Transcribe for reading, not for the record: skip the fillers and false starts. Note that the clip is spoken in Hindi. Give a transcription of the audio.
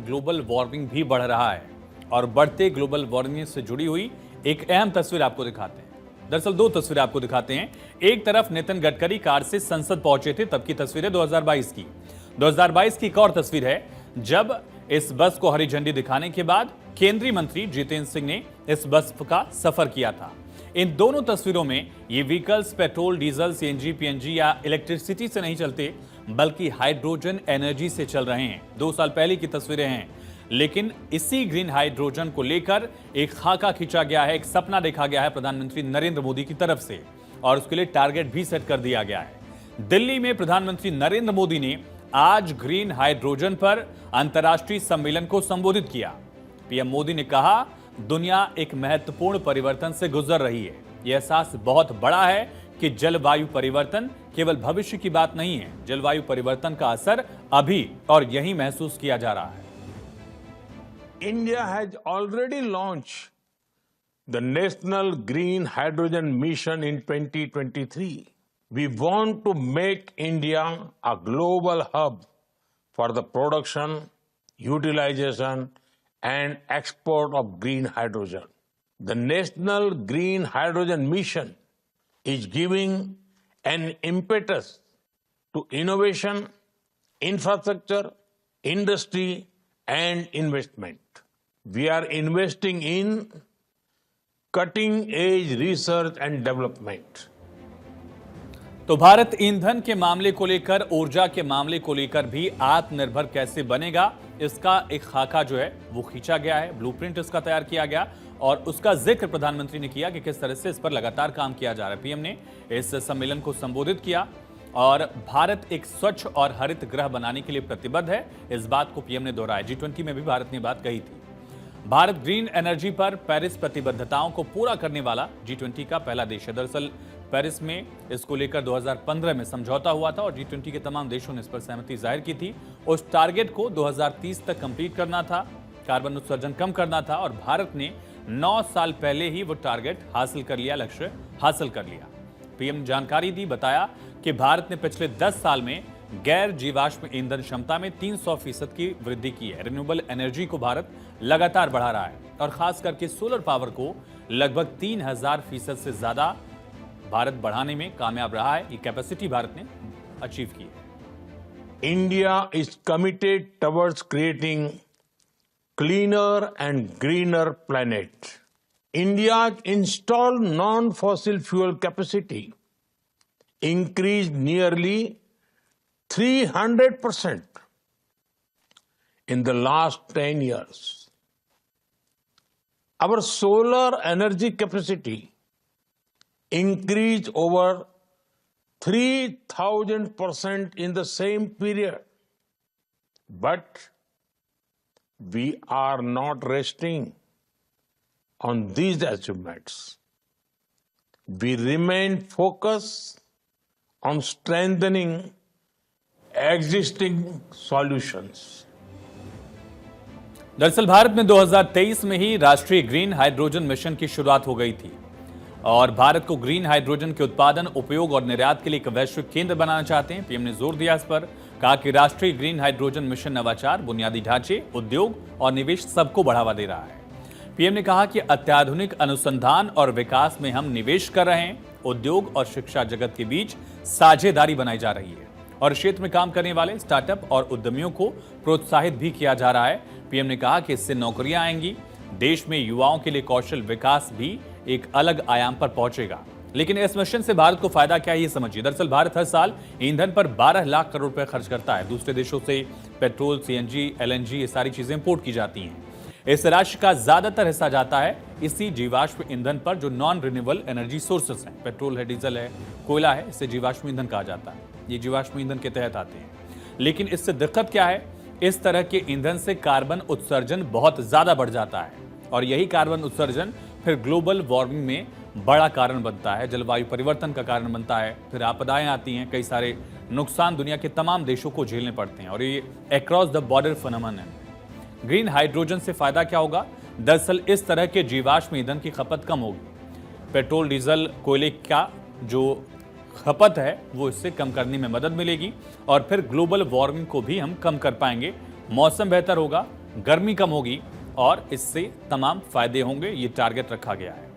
ग्लोबल वार्मिंग भी बढ़ रहा है और बढ़ते ग्लोबल वार्मिंग से जुड़ी हुई एक अहम तस्वीर आपको दिखाते हैं। दरअसल दो तस्वीरें आपको दिखाते हैं। एक तरफ नितिन गडकरी कार से संसद पहुंचे थे, तब की तस्वीर है 2022 की। 2022 की एक और तस्वीर है जब इस बस को हरी झंडी दिखाने के बाद केंद्रीय मंत्री जितेंद्र सिंह ने इस बस का सफर किया था। इन दोनों तस्वीरों में ये vehicles petrol, diesel, CNG, PNG या इलेक्ट्रिसिटी से नहीं चलते, बल्कि हाइड्रोजन एनर्जी से चल रहे हैं। 2 साल पहले की तस्वीरें हैं, लेकिन इसी ग्रीन हाइड्रोजन को लेकर एक खाका खींचा गया है, एक सपना देखा गया है प्रधानमंत्री नरेंद्र मोदी की तरफ से, और उसके लिए टारगेट भी सेट कर दिया गया है। दिल्ली में प्रधानमंत्री नरेंद्र मोदी ने आज ग्रीन हाइड्रोजन पर अंतर्राष्ट्रीय सम्मेलन को संबोधित किया। पीएम मोदी ने कहा, दुनिया एक महत्वपूर्ण परिवर्तन से गुजर रही है। यह एहसास बहुत बड़ा है कि जलवायु परिवर्तन केवल भविष्य की बात नहीं है, जलवायु परिवर्तन का असर अभी और यहीं महसूस किया जा रहा है। India has already launched the National Green Hydrogen Mission in 2023. We want to make India a global hub for the production, utilization, and export of green hydrogen. The National Green Hydrogen Mission is giving an impetus to innovation, infrastructure, industry, and investment. We are investing in cutting-edge research and development. तो भारत ईंधन के मामले को लेकर, ऊर्जा के मामले को लेकर भी आत्मनिर्भर कैसे बनेगा, इसका एक खाका जो है वो खींचा गया है, ब्लूप्रिंट इसका तैयार किया गया और उसका जिक्र प्रधानमंत्री ने किया कि किस तरह से इस पर लगातार काम किया जा रहा है। पीएम ने इस सम्मेलन को संबोधित किया और भारत एक स्वच्छ और हरित ग्रह बनाने के लिए प्रतिबद्ध है, इस बात को पीएम ने दोहराया। G20 में भी भारत ने बात कही थी। भारत ग्रीन एनर्जी पर पेरिस प्रतिबद्धताओं को पूरा करने वाला G20 का पहला देश है। दरअसल पेरिस में इसको लेकर 2015 में समझौता हुआ था और G20 के तमाम देशों ने इस पर सहमति जाहिर की थी। उस टारगेट को 2030 तक कंप्लीट करना था, कार्बन उत्सर्जन कम करना था और भारत ने 9 साल पहले ही वो टारगेट हासिल कर लिया, लक्ष्य हासिल कर लिया। पीएम ने जानकारी दी, बताया कि भारत ने पिछले 10 साल में गैर जीवाश्म ईंधन क्षमता में 300% की वृद्धि की है। रिन्यूएबल एनर्जी को भारत लगातार बढ़ा रहा है और खास करके सोलर पावर को लगभग 3000% से ज्यादा भारत बढ़ाने में कामयाब रहा है। ये कैपेसिटी भारत ने अचीव की है। India is committed towards creating cleaner and greener planet. India's installed non-fossil fuel capacity increased nearly 300% in the last 10 years. Our solar energy capacity increased over 3000% in the same period. But we are not resting on these achievements. We remain focused on strengthening existing solutions. दरअसल भारत में 2023 में ही राष्ट्रीय ग्रीन हाइड्रोजन मिशन की शुरुआत हो गई थी और भारत को ग्रीन हाइड्रोजन के उत्पादन, उपयोग और निर्यात के लिए एक वैश्विक केंद्र बनाना चाहते हैं। पीएम ने जोर दिया इस पर, कहा कि राष्ट्रीय ग्रीन हाइड्रोजन मिशन नवाचार, बुनियादी ढांचे, उद्योग और निवेश सबको बढ़ावा दे रहा है। पीएम ने कहा कि अत्याधुनिक अनुसंधान और विकास में हम निवेश कर रहे हैं। उद्योग और शिक्षा जगत के बीच साझेदारी बनाई जा रही है और क्षेत्र में काम करने वाले स्टार्टअप और उद्यमियों को प्रोत्साहित भी किया जा रहा है। पीएम ने कहा कि इससे नौकरियां आएंगी, देश में युवाओं के लिए कौशल विकास भी एक अलग आयाम पर पहुंचेगा। लेकिन इस मिशन से भारत को फायदा क्या है, ये समझिए। दरअसल भारत हर साल ईंधन पर 12 लाख करोड़ रुपए खर्च करता है। दूसरे देशों से पेट्रोल, सीएनजी, एलएनजी ये सारी चीजें इंपोर्ट की जाती हैं। इस राशि का ज्यादातर हिस्सा जाता है इसी जीवाश्म ईंधन पर जो नॉन रिन्यूएबल एनर्जी सोर्सेस हैं। पेट्रोल है, डीजल है, कोयला है, इसे जीवाश्म ईंधन कहा जाता है। ये जीवाश्म ईंधन के तहत आते हैं। लेकिन इससे दिक्कत क्या है, इस तरह के ईंधन से कार्बन उत्सर्जन बहुत ज्यादा बढ़ जाता है और यही कार्बन उत्सर्जन फिर ग्लोबल वार्मिंग में बड़ा कारण बनता है, जलवायु परिवर्तन का कारण बनता है। फिर आपदाएं आती हैं, कई सारे नुकसान दुनिया के तमाम देशों को झेलने पड़ते हैं और ये अक्रॉस द बॉर्डर फिनोमेनन है। ग्रीन हाइड्रोजन से फायदा क्या होगा? दरअसल इस तरह के जीवाश्म ईंधन की खपत कम होगी। पेट्रोल, डीजल, कोयले का जो खपत है वो इससे कम करने में मदद मिलेगी और फिर ग्लोबल वार्मिंग को भी हम कम कर पाएंगे। मौसम बेहतर होगा, गर्मी कम होगी और इससे तमाम फायदे होंगे, ये टारगेट रखा गया है।